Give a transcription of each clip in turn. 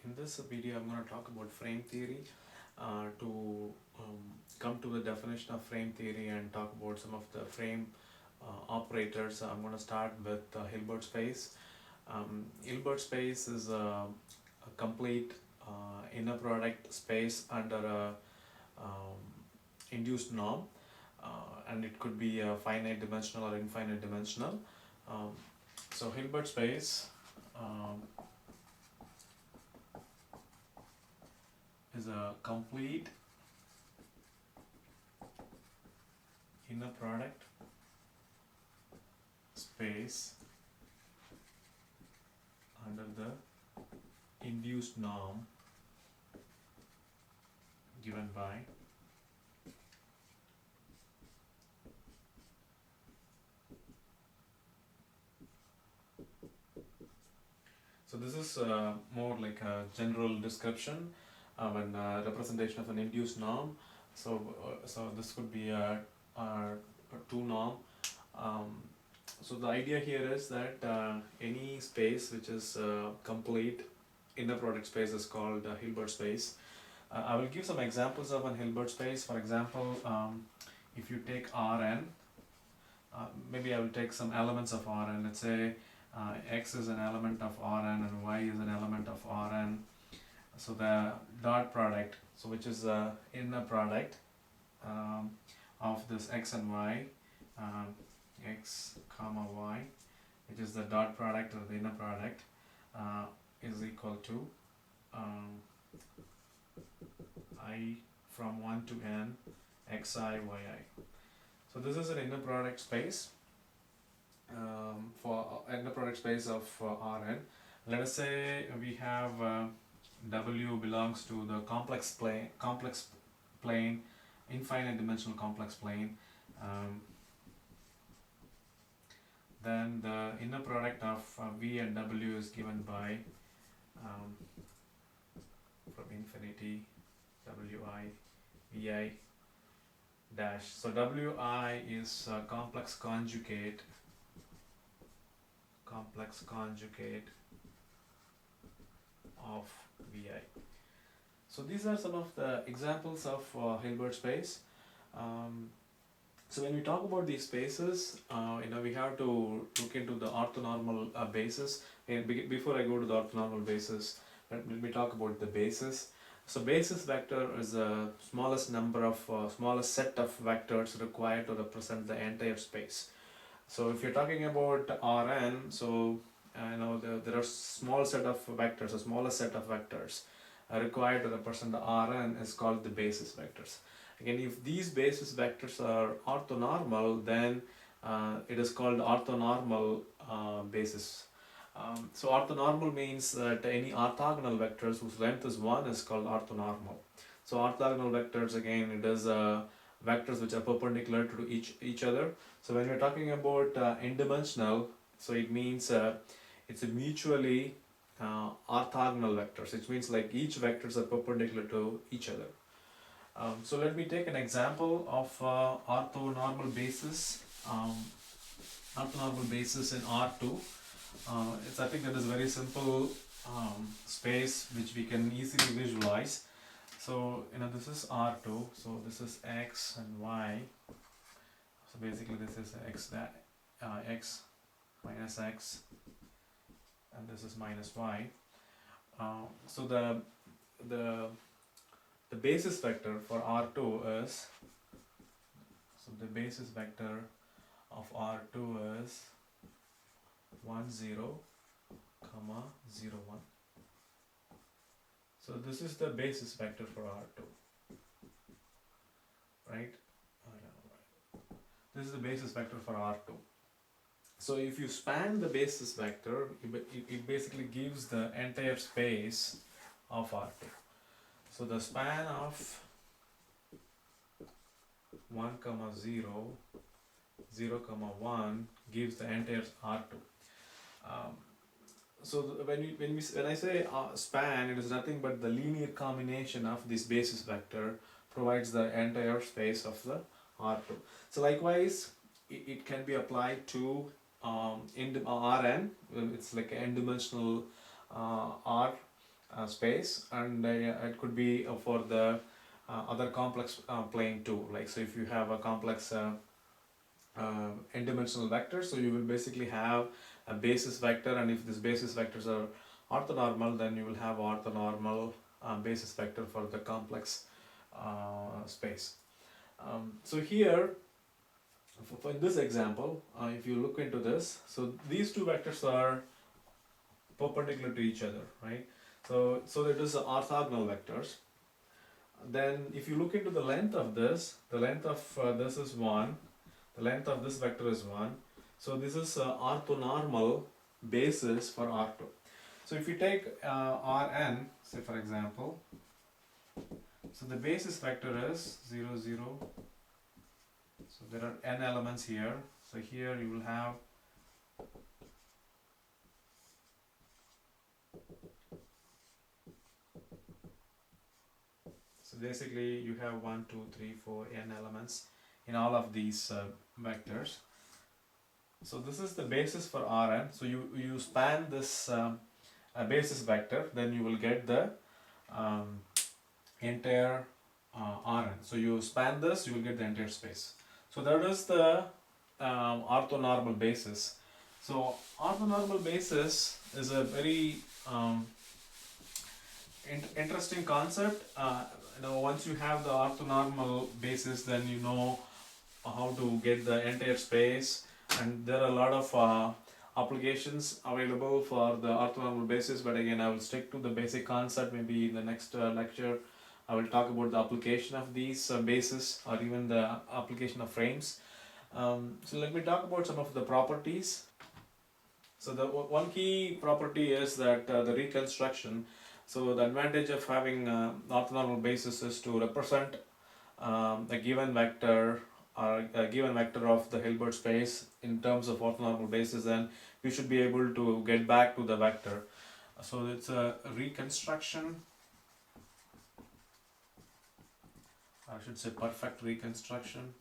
In this video I'm going to talk about frame theory to come to the definition of frame theory and talk about some of the frame operators. I'm going to start with Hilbert space. Hilbert space is a complete inner product space under a induced norm, and it could be finite dimensional or infinite dimensional. So Hilbert space is a complete inner product space under the induced norm given by so this is more like a general description of a representation of an induced norm. So this could be a 2 norm. So the idea here is that any space which is complete inner product space is called Hilbert space. I will give some examples of an Hilbert space. For example, if you take Rn, maybe I will take some elements of Rn. Let's say x is an element of Rn and y is an element of Rn. So the dot product, so which is the inner product of this x and y, x comma y, which is the dot product or the inner product, is equal to I from 1 to n xi yi. So this is an inner product space for inner product space of Rn. Let us say we have W belongs to the complex plane, infinite dimensional complex plane. Then the inner product of V and W is given by from infinity Wi Vi dash. So Wi is a complex conjugate of Vi. So these are some of the examples of Hilbert space. So when we talk about these spaces, we have to look into the orthonormal basis. And before I go to the orthonormal basis, let me talk about the basis. So basis vector is the smallest number of smallest set of vectors required to represent the entire space. So if you're talking about Rn, so there are small set of vectors, a smallest set of vectors required to represent the Rn is called the basis vectors. Again, if these basis vectors are orthonormal, then it is called orthonormal basis. So orthonormal means that any orthogonal vectors whose length is 1 is called orthonormal. So orthogonal vectors, again, it is vectors which are perpendicular to each other. So when we're talking about n-dimensional, so it means it's a mutually orthogonal vectors. It means like each vectors are perpendicular to each other. So let me take an example of orthonormal basis. Orthonormal basis in R2. I think that is very simple space which we can easily visualize. So this is R2. So this is x and y. So basically this is x minus x, and this is minus y. So the basis vector for R2 is, so the basis vector of R2 is 1 0 comma 0 1. So this is the basis vector for R2, right? This is the basis vector for R2. So if you span the basis vector, it basically gives the entire space of R2. So the span of 1 comma 0, 0 comma 1 gives the entire R2. So when I say span, it is nothing but the linear combination of this basis vector provides the entire space of the R2. So likewise, it can be applied to Rn. It's like an n-dimensional R space, and it could be for the other complex plane too. Like, so if you have a complex n-dimensional vector, so you will basically have a basis vector, and if these basis vectors are orthonormal, then you will have orthonormal basis vector for the complex space. So here, for this example, if you look into this, so these two vectors are perpendicular to each other, right? So it is orthogonal vectors. Then if you look into the length of this, the length of this is 1, the length of this vector is 1. So this is orthonormal basis for R2. So if you take Rn, say for example, so the basis vector is 0, 0. So there are n elements here. So here you will have so basically you have 1, 2, 3, 4 n elements in all of these vectors. So this is the basis for Rn. So you span this basis vector, then you will get the entire Rn. So you span this, you will get the entire space. So that is the orthonormal basis. So orthonormal basis is a very interesting concept. Once you have the orthonormal basis, then you know how to get the entire space, and there are a lot of applications available for the orthonormal basis, but again I will stick to the basic concept. Maybe in the next lecture I will talk about the application of these bases, or even the application of frames. So let me talk about some of the properties. So the one key property is that the reconstruction. So the advantage of having orthonormal basis is to represent a given vector or a given vector of the Hilbert space in terms of orthonormal basis, then you should be able to get back to the vector. So it's a reconstruction, I should say perfect reconstruction.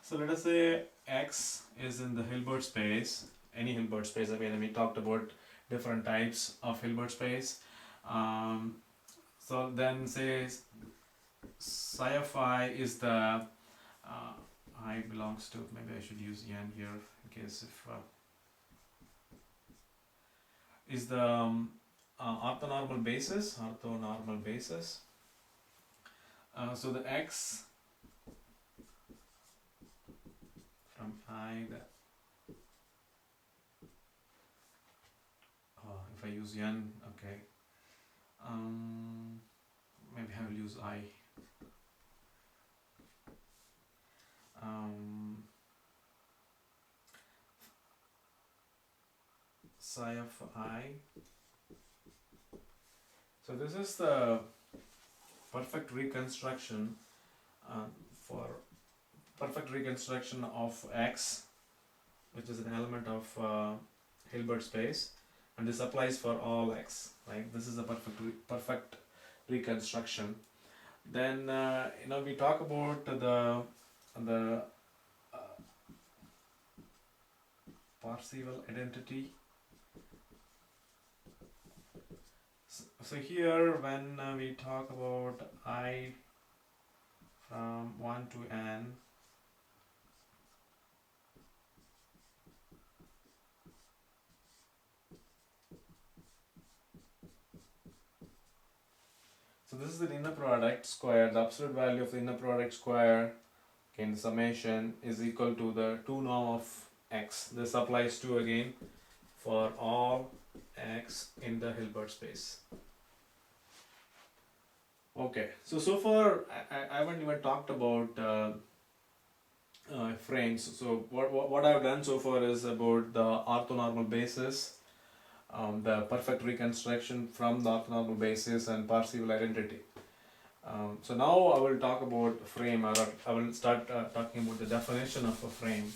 So let us say X is in the Hilbert space, any Hilbert space. Again, we talked about different types of Hilbert space. So then say psi of I is the I belongs to, maybe I should use n here in case if is the orthonormal basis. So the X from I, if I use n, okay, maybe I will use I. Psi of I. So this is the perfect reconstruction for perfect reconstruction of X, which is an element of Hilbert space, and this applies for all X. Right? This is a perfect reconstruction. Then we talk about the Parseval identity. So here when we talk about I from 1 to n, so this is the inner product square, the absolute value of the inner product square, okay, the summation is equal to the 2 norm of X. This applies to again for all X in the Hilbert space. Okay, so far I haven't even talked about frames. So what I've done so far is about the orthonormal basis, the perfect reconstruction from the orthonormal basis, and Parseval identity. So now I will talk about frame, or I will start talking about the definition of a frame.